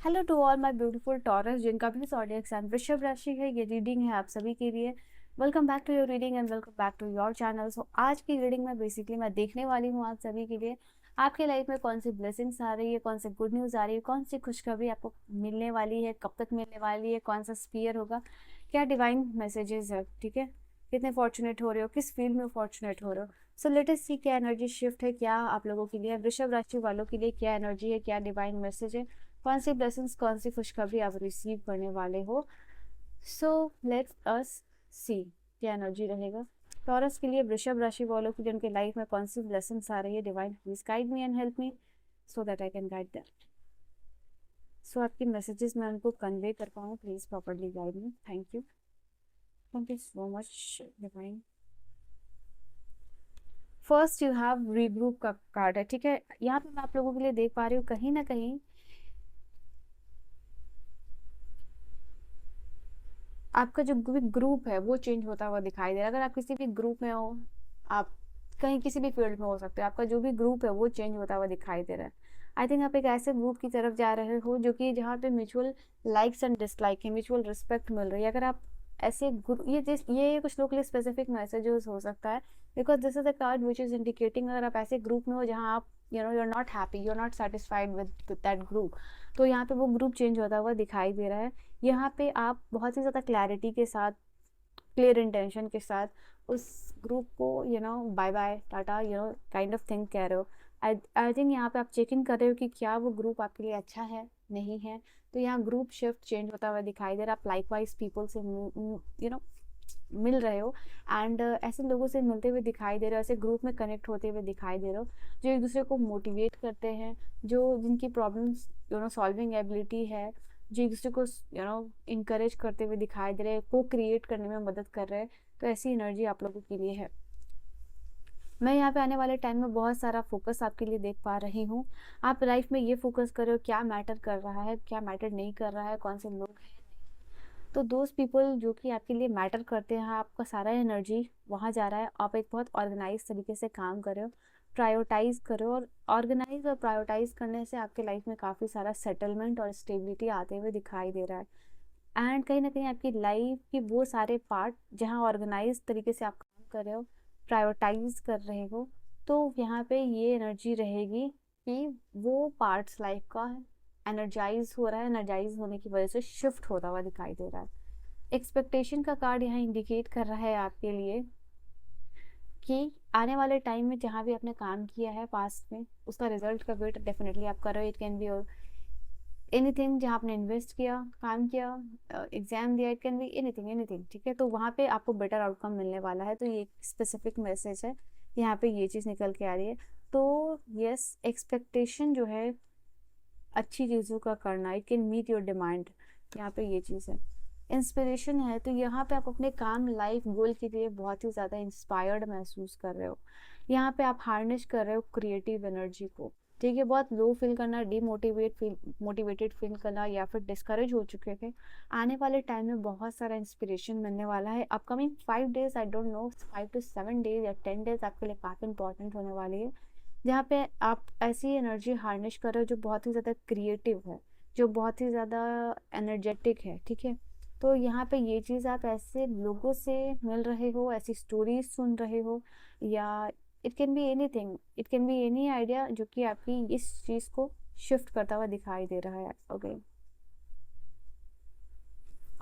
Hello to all my beautiful Taurus जिनका भी zodiac sign वृषभ राशि है। ये रीडिंग है आप सभी के लिए। Welcome back to your reading and welcome back to your channel. So आज की रीडिंग में बेसिकली मैं देखने वाली हूँ आप सभी के लिए आपके लाइफ में कौन सी ब्लेसिंग्स आ रही है, कौन सी गुड न्यूज़ आ रही है, कौन सी खुशखबरी आपको मिलने वाली है, कब तक मिलने वाली है, कौन सा स्पीयर होगा, क्या डिवाइन मैसेजेस है, ठीक है, कितने फॉर्चुनेट हो रहे हो, किस फील्ड में फॉर्चुनेट हो रहे हो। सो लेट अस सी क्या एनर्जी शिफ्ट है, क्या आप लोगों के लिए, वृषभ राशि वालों के लिए क्या एनर्जी है, क्या डिवाइन मैसेज है, कौन सी ब्लेसिंग्स, कौन सी खुशखबरी आप रिसीव करने वाले हो। सो लेट्स अस सी क्या एनर्जी रहेगा टॉरस के लिए, वृषभ राशि वालों के लिए उनके लाइफ में कौन सी ब्लेसिंग्स आ रही है। Divine please guide me and help me so that I can guide them. So आपकी मैसेजेस मैं उनको कन्वे कर पाऊँ, please properly guide me. Thank you so much divine. First you have regroup का कार्ड है, ठीक है। यहाँ पे मैं आप लोगों के लिए देख पा रही हूँ कहीं ना कहीं आपका जो ग्रुप है वो चेंज होता हुआ दिखाई दे रहा है। अगर आप किसी भी ग्रुप में हो, आप कहीं किसी भी फील्ड में हो सकते हो, आपका जो भी ग्रुप है वो चेंज होता हुआ दिखाई दे रहा है। आई थिंक आप एक ऐसे ग्रुप की तरफ जा रहे हो जो कि जहाँ पे म्यूचुअल लाइक्स एंड डिसलाइक है, म्यूचुअल रिस्पेक्ट मिल रही है। अगर आप ऐसे ये कुछ लोग के लिए स्पेसिफिक मैसेजेस हो सकता है, because this is a card which is indicating अगर आप ऐसे ग्रुप में हो जहाँ आप you are not happy, you are not satisfied with that group, तो यहाँ पे वो ग्रुप चेंज होता हुआ दिखाई दे रहा है। यहाँ पे आप बहुत ही ज़्यादा क्लैरिटी के साथ, क्लियर इंटेंशन के साथ उस ग्रुप को bye bye tata kind of thing कह रहे हो। आई थिंक यहाँ पे आप चेक इन कर रहे हो कि क्या वो ग्रुप आपके लिए अच्छा है, नहीं है। तो यहाँ ग्रुप शिफ्ट चेंज होता हुआ दिखाई दे रहा है। आप लाइकवाइज पीपल से मिल रहे हो एंड ऐसे लोगों से मिलते हुए दिखाई दे रहे हो, ऐसे ग्रुप में कनेक्ट होते हुए दिखाई दे रहे हो जो एक दूसरे को मोटिवेट करते हैं, जो जिनकी प्रॉब्लम्स सॉल्विंग एबिलिटी है, जो एक दूसरे को इंकरेज करते हुए दिखाई दे रहे हैं, को क्रिएट करने में मदद कर रहे हैं। तो ऐसी एनर्जी आप लोगों के लिए है। मैं यहाँ पे आने वाले टाइम में बहुत सारा फोकस आपके लिए देख पा रही हूँ। आप लाइफ में ये फोकस कर रहे हो क्या मैटर कर रहा है, क्या मैटर नहीं कर रहा है, कौन से लोग हैं। तो दोज पीपल जो कि आपके लिए मैटर करते हैं, आपका सारा एनर्जी वहाँ जा रहा है। आप एक बहुत ऑर्गेनाइज तरीके से काम कर रहे हो, प्रायोरिटाइज करो, और ऑर्गेनाइज और प्रायोरिटाइज करने से आपके लाइफ में काफ़ी सारा सेटलमेंट और स्टेबिलिटी आते हुए दिखाई दे रहा है। एंड कहीं ना कहीं आपकी लाइफ की वो सारे पार्ट जहाँ ऑर्गेनाइज तरीके से आप काम कर रहे हो, प्रायोरिटाइज कर रहे हो, तो यहाँ पे ये एनर्जी रहेगी कि वो पार्ट्स लाइफ का एनर्जाइज हो रहा है, एनर्जाइज होने की वजह से शिफ्ट होता हुआ दिखाई दे रहा है। एक्सपेक्टेशन का कार्ड यहाँ इंडिकेट कर रहा है आपके लिए कि आने वाले टाइम में जहाँ भी आपने काम किया है पास्ट में, उसका रिजल्ट का वेट डेफिनेटली आप कर रहे हो। इट कैन बी एनीथिंग, जहाँ आपने इन्वेस्ट किया, काम किया, एग्जाम दिया, it can be anything anything, ठीक है। तो वहाँ पे आपको बेटर आउटकम मिलने वाला है। तो ये स्पेसिफिक मैसेज है, यहाँ पे ये चीज़ निकल के आ रही है। तो यस, एक्सपेक्टेशन जो है अच्छी चीज़ों का करना, it can meet your demand, यहाँ पे ये चीज़ है। इंस्पिरेशन है, तो यहाँ पे आप अपने काम, लाइफ गोल के लिए बहुत ही ज़्यादा इंस्पायर्ड महसूस कर रहे हो। यहाँ पे आप हार्नेस कर रहे हो क्रिएटिव एनर्जी को, ठीक है। बहुत लो फील करना, मोटिवेटेड फील करना या फिर डिस्करेज हो चुके थे, आने वाले टाइम में बहुत सारा इंस्पिरेशन मिलने वाला है। Upcoming 5 days, I don't know, 5 to 7 days या 10 डेज आपके लिए काफ़ी इंपॉर्टेंट होने वाली है, जहाँ पे आप ऐसी एनर्जी हार्नेस कर रहे हो जो बहुत ही ज़्यादा क्रिएटिव है, जो बहुत ही ज़्यादा एनर्जेटिक है, ठीक है। तो यहाँ पे ये चीज़, आप ऐसे लोगों से मिल रहे हो, ऐसी स्टोरीज सुन रहे हो, या it can be anything, it can be any idea जो कि आपकी इस चीज़ को शिफ्ट करता हुआ दिखाई दे रहा है। Okay,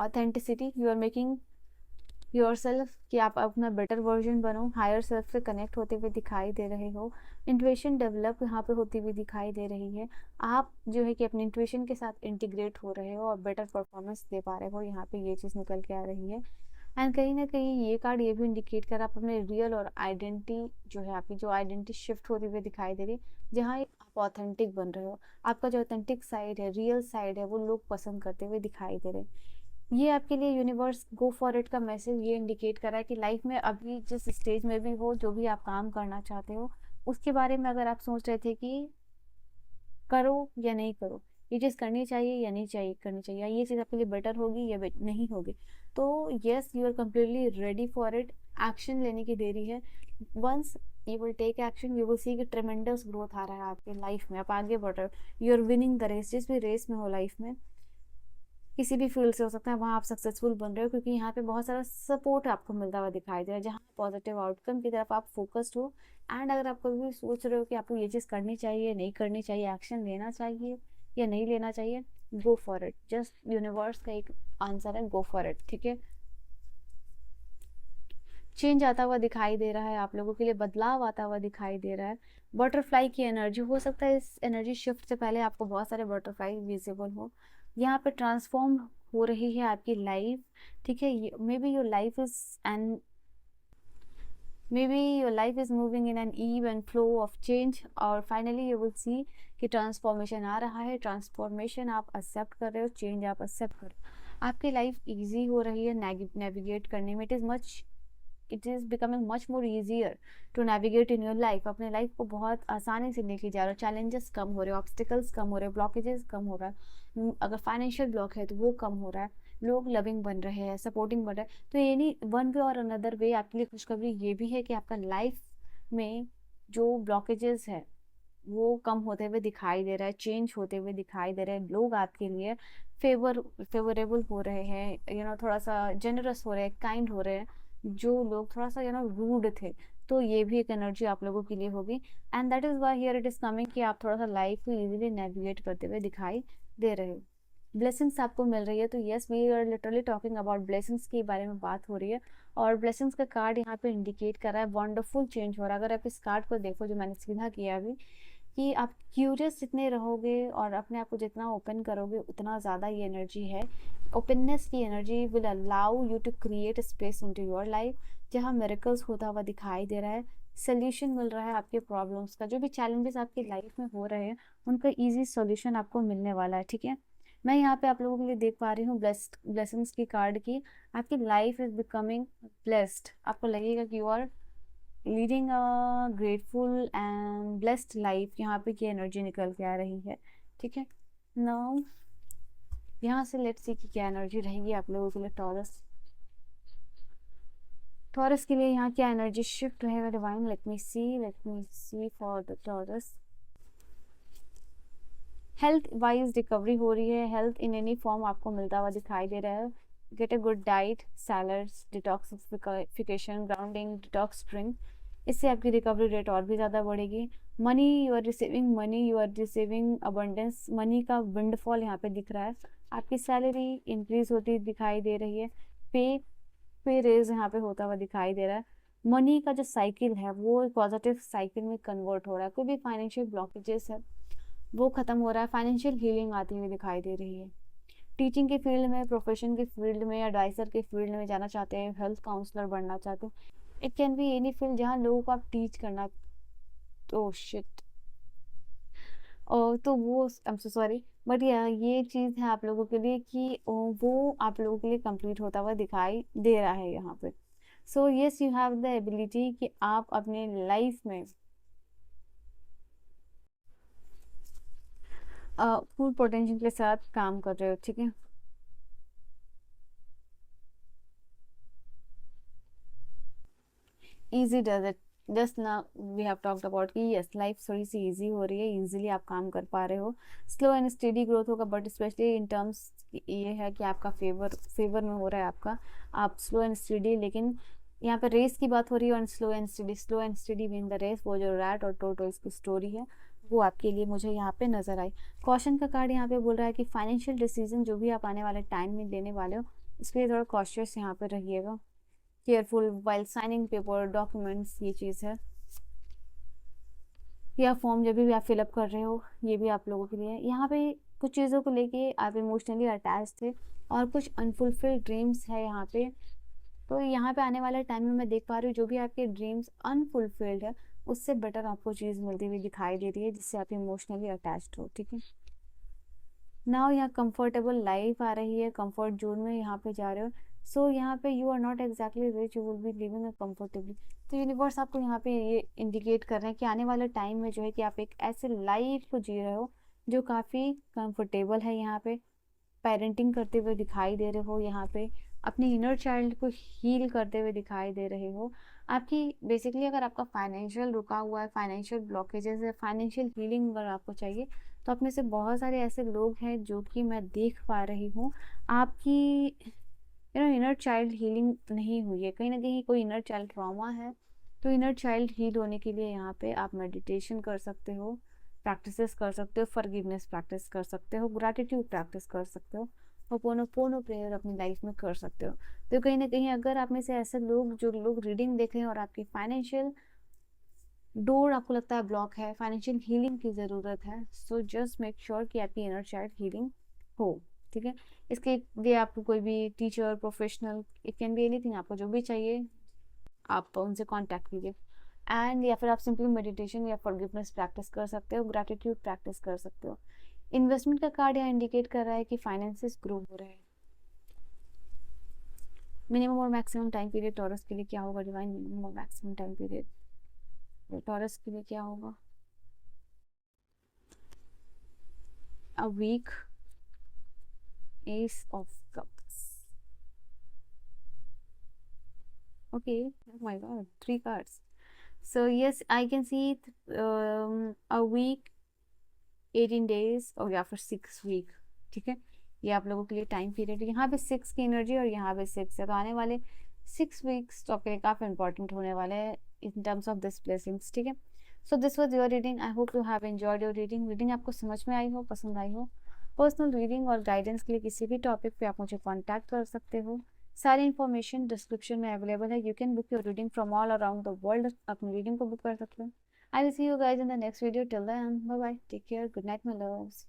authenticity, you are making yourself, कि आप अपना बेटर वर्जन बनो, हायर सेल्फ से कनेक्ट होते हुए दिखाई दे रहे हो। इंट्यूशन डेवलप यहाँ पे होती हुई दिखाई दे रही है। आप जो है कि अपने इंट्यूशन के साथ इंटीग्रेट हो रहे हो और बेटर परफॉर्मेंस दे पा रहे हो, यहाँ पे ये चीज़ निकल के आ रही है। एंड कहीं ना कहीं ये कार्ड ये भी इंडिकेट कर, आप अपने रियल और आइडेंटिटी जो है, आपकी जो आइडेंटिटी शिफ्ट होती हुई दिखाई दे रही है, जहाँ आप ऑथेंटिक बन रहे हो। आपका जो ऑथेंटिक साइड है, रियल साइड है, वो लोग पसंद करते हुए दिखाई दे रहे हैं। ये आपके लिए यूनिवर्स गो फॉर इट का मैसेज ये इंडिकेट कर रहा है कि लाइफ में अभी जिस स्टेज में भी हो, जो भी आप काम करना चाहते हो, उसके बारे में अगर आप सोच रहे थे कि करो या नहीं करो, ये चीज़ करनी चाहिए या नहीं चाहिए करनी चाहिए, या ये चीज़ आपके लिए बेटर होगी या नहीं होगी। तो yes, you are completely ready for it. Action लेने की देरी है। Once you will take action, you will see कि ट्रेमेंडस ग्रोथ आ रहा है आपके लाइफ में, आप आगे बढ़ रहे हो, you are winning the race. जिस भी रेस में हो लाइफ में, किसी भी फील्ड से हो सकता है, वहाँ आप सक्सेसफुल बन रहे हो, क्योंकि यहाँ पे बहुत सारा सपोर्ट आपको मिलता हुआ दिखाई दे रहा है, जहाँ पॉजिटिव आउटकम की तरफ आप फोकस्ड हो। एंड अगर आप कभी भी सोच रहे हो कि आपको ये चीज़ करनी चाहिए, नहीं करनी चाहिए, एक्शन लेना चाहिए या नहीं लेना चाहिए, go for it. Just universe का एक आंसर है, गो फॉर इट, ठीक है। चेंज आता हुआ दिखाई दे रहा है आप लोगों के लिए, बदलाव आता हुआ दिखाई दे रहा है। बटरफ्लाई की एनर्जी हो सकता है, इस एनर्जी शिफ्ट से पहले आपको बहुत सारे बटरफ्लाई विजिबल हो। यहाँ पे ट्रांसफॉर्म हो रही है आपकी लाइफ, ठीक है। May be your life is and maybe your life is moving in an ebb and flow of change, और finally you will see कि ट्रांसफॉर्मेशन आ रहा है। ट्रांसफॉर्मेशन आप एक्सेप्ट कर रहे हो, चेंज आप एक्सेप्ट कर रहे हो, आपकी लाइफ ईजी हो रही है नेविगेट करने में। It is becoming much more easier to navigate in your life. अपने लाइफ को बहुत आसानी से लेके जा रहे हो, चैलेंजेस कम हो रहे हो, ऑब्स्टिकल्स कम हो रहे हो, ब्लॉकेजेस कम हो रहा है। अगर फाइनेंशियल ब्लॉक है तो वो कम हो रहा है, लोग लविंग बन रहे हैं, सपोर्टिंग बन रहे हैं। तो ये नहीं, वन वे और अनदर वे आपके लिए खुशखबरी ये भी है कि आपका लाइफ में जो ब्लॉकेजेस है वो कम होते हुए दिखाई दे रहा है, चेंज होते हुए दिखाई दे रहे हैं। लोग आपके लिए फेवरेबल हो रहे हैं, थोड़ा सा जेनरस हो रहे हैं, काइंड हो रहे हैं। जो लोग थोड़ा सा रूड थे, तो ये भी एक एनर्जी आप लोगों के लिए होगी। And that is why here it is coming कि आप थोड़ा सा लाइफ को इजीली नेविगेट करते हुए दिखाई दे रहे हो। ब्लेसिंग्स आपको मिल रही है, तो yes, we are literally talking about blessings के बारे में बात हो रही है। और ब्लेसिंग्स का कार्ड यहाँ पे इंडिकेट कर रहा है वंडरफुल चेंज हो रहा है। अगर आप इस कार्ड को देखो, जो मैंने सीधा किया अभी, कि आप क्यूरियस जितने रहोगे और अपने आप को जितना ओपन करोगे, उतना ज़्यादा ये एनर्जी है, ओपननेस की energy will allow you to create space into your life, जहाँ मिरेकल्स होता हुआ दिखाई दे रहा है। सोल्यूशन मिल रहा है आपके प्रॉब्लम्स का, जो भी चैलेंजेस आपकी लाइफ में हो रहे हैं उनका ईजी सोल्यूशन आपको मिलने वाला है, ठीक है। मैं यहाँ पे आप लोगों के लिए देख पा रही हूँ ब्लेसिंग्स की कार्ड की। आपकी लाइफ इज बिकमिंग ब्लेस्ड, आपको लगेगा कि you are leading a grateful and blessed life. यहाँ पे की एनर्जी निकल के आ रही है, ठीक है। नाउ यहाँ से लेट्स सी कि क्या एनर्जी रहेगी आप लोगों के लिए। टॉरस के लिए यहाँ क्या एनर्जी शिफ्ट रहेगा divine, let me see for the Taurus. Health wise recovery हो रही है, हेल्थ इन एनी फॉर्म आपको मिलता हुआ दिखाई दे रहा है। Get a good diet, salads, detoxification, grounding, detox drink, इससे आपकी रिकवरी रेट और भी ज़्यादा बढ़ेगी। Money, you are receiving money, you are receiving abundance, money का विंडफॉल यहाँ पे दिख रहा है। आपकी सैलरी इंक्रीज होती दिखाई दे रही है। पे रेज यहाँ पे होता हुआ दिखाई दे रहा है। मनी का जो साइकिल है वो पॉजिटिव साइकिल में कन्वर्ट हो रहा है। कोई भी फाइनेंशियल ब्लॉकेजेस है वो खत्म हो रहा है, फाइनेंशियल हीलिंग आती हुई दिखाई दे रही है। टीचिंग के फील्ड में, प्रोफेशन के फील्ड में, एडवाइजर के फील्ड में जाना चाहते हैं, हेल्थ काउंसलर बनना चाहते हो, it can be any field जहाँ लोगों को आप टीच करना। तो शिट, और तो वो I am so sorry, but ये चीज़ है आप लोगों के लिए कि वो आप लोगों के लिए कंप्लीट होता हुआ दिखाई दे रहा है यहाँ पे। So yes, you have the ability कि आप अपने लाइफ में फुल पोटेंशियल के साथ काम कर रहे हो, ठीक है। easy does it, जस्ट ना वी हैव टॉक्ड अबाउट कि यस, लाइफ थोड़ी सी इजी हो रही है, इजीली आप काम कर पा रहे हो। स्लो एंड स्टेडी ग्रोथ होगा, बट स्पेशली इन टर्म्स ये है कि आपका फेवर में हो रहा है आपका, आप स्लो एंड स्टेडी। लेकिन यहाँ पे रेस की बात हो रही है और slow and steady win the race, वो जो रैट और टोटोइस की स्टोरी है वो आपके लिए मुझे यहाँ पे नजर आई। कॉशन का कार्ड यहाँ पे बोल रहा है कि फाइनेंशियल डिसीजन जो भी आप आने वाले टाइम में लेने वाले हो, इसके लिए थोड़ा कॉशियस यहाँ पे रहिएगा, careful while signing paper documents, ये चीज़ है। या फॉर्म जब भी आप फिलअप कर रहे हो, ये भी आप लोगों के लिए। यहाँ पे कुछ चीज़ों को लेके आप इमोशनली अटैच थे और कुछ अनफुलफिल्ड ड्रीम्स है यहाँ पे। तो यहाँ पे आने वाले टाइम में मैं देख पा रही हूँ जो भी आपके ड्रीम्स अनफुलफिल्ड है, उससे बेटर आपको चीज़ मिलती हुई दिखाई दे रही है, जिससे आप इमोशनली अटैच्ड हो, ठीक है। नाउ यहाँ कंफर्टेबल लाइफ आ रही है, कंफर्ट जोन में यहाँ पे जा रहे हो। सो यहाँ पे you are not exactly rich, you will be living a comfortably. तो यूनिवर्स आपको यहाँ पे ये इंडिकेट कर रहे हैं कि आने वाले टाइम में जो है कि आप एक ऐसे लाइफ को जी रहे हो जो काफ़ी कंफर्टेबल है यहाँ पे, पेरेंटिंग करते हुए दिखाई दे रहे हो, यहाँ पे अपने इनर चाइल्ड को हील करते हुए दिखाई दे रहे हो। आपकी बेसिकली अगर आपका फाइनेंशियल रुका हुआ है, फाइनेंशियल ब्लॉकेजेस है, फाइनेंशियल हीलिंग अगर आपको चाहिए, तो आप में से बहुत सारे ऐसे लोग हैं जो कि मैं देख पा रही हूँ आपकी इनर चाइल्ड हीलिंग नहीं हुई है, कहीं ना कहीं कोई इनर चाइल्ड ट्रॉमा है। तो इनर चाइल्ड हील होने के लिए यहाँ पे आप मेडिटेशन कर सकते हो, प्रैक्टिसेस कर सकते हो, फॉरगिवनेस प्रैक्टिस कर सकते हो, ग्रैटिट्यूड प्रैक्टिस कर सकते हो, होपोनोपोनो प्रेयर अपनी लाइफ में कर सकते हो। तो कहीं ना कहीं अगर आप में से ऐसे लोग जो लोग रीडिंग देख रहे हैं और आपकी फाइनेंशियल डोर आपको लगता है ब्लॉक है, फाइनेंशियल हीलिंग की ज़रूरत है, सो जस्ट मेक श्योर कि आपकी इनर चाइल्ड हीलिंग हो। ठीक है, इसके लिए आपको कोई भी teacher, professional, it can be anything, आपको जो भी चाहिए आप उनसे कांटेक्ट कीजिए। एंड या फिर आप सिंपली मेडिटेशन या फॉरगिवनेस प्रैक्टिस कर सकते हो, ग्रैटिट्यूड प्रैक्टिस कर सकते हो। इन्वेस्टमेंट का कार्ड यहाँ इंडिकेट कर रहा है कि फाइनेंसेस ग्रो हो रहे हैं। मिनिमम और मैक्सिमम टाइम पीरियड टॉरस के लिए क्या होगा डिवाइन? मिनिमम और मैक्सिमम टाइम पीरियड टॉरस के लिए क्या होगा? A week, ace of cups. Okay, oh my God, 3 cards. So yes, I can see a week, 18 days और या फिर 6 week। ठीक है, ये आप लोगों के लिए टाइम पीरियड, यहाँ पे 6 की एनर्जी और यहाँ पे 6 है, तो आने वाले 6 weeks तो आपके लिए काफ़ी इंपॉर्टेंट होने वाले हैं in terms of this blessings. ठीक है, so this was your reading. I hope you have enjoyed your reading. Reading आपको समझ में आई हो, पसंद आई हो। पर्सनल रीडिंग और गाइडेंस के लिए किसी भी टॉपिक पे आप मुझे कॉन्टैक्ट कर सकते हो। सारी इन्फॉर्मेशन डिस्क्रिप्शन में अवेलेबल है। You can book your reading from all around the world, अपनी रीडिंग को बुक कर सकते हो। I will see you guys in the next video. Till then bye bye, take care, good night my loves.